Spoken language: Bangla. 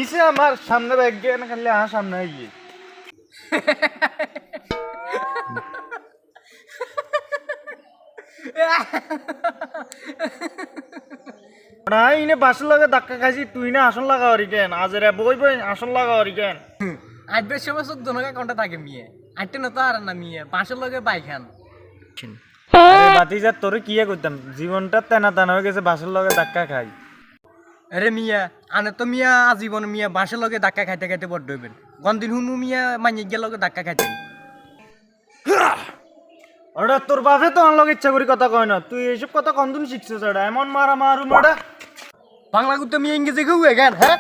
পিছে আমার সামনে ব্যাগ গিয়ে না খালি সামনে গিয়ে ইনে বাসের লগে ধাক্কা খাইছি তুই না আসন লাগা হরি কেন আজ রে বই বই আসন লাগা হরি কেন আইবের সময় সব দনকা কোনটা থাকে মিয়ে আইতে না তো আর না মিয়ে বাসের লগে বাইখান আরে বাতিজা তোরে কিয়া কইতাম জীবনটা তেনা তেনা হয়ে গেছে বাসের লগে ধাক্কা খাই আরে মিয়া আনে তো মিয়া আজীবন মিয়া বাসের লগে ধাক্কা খাইতে খাইতে বড় হইবেন কোনদিন হুনু মিয়া মাইয়ে গিয়ে লগে ধাক্কা খাইতেন ওটা তোর বাপে তো আমার লগে ইচ্ছা করি কথা কয় না তুই এইসব কথা কন্দুন শিখছিস ওটা এমন মারা মারু মারা বাংলা কুত্তে মিয়া ইংরেজি কেউ হ্যাঁ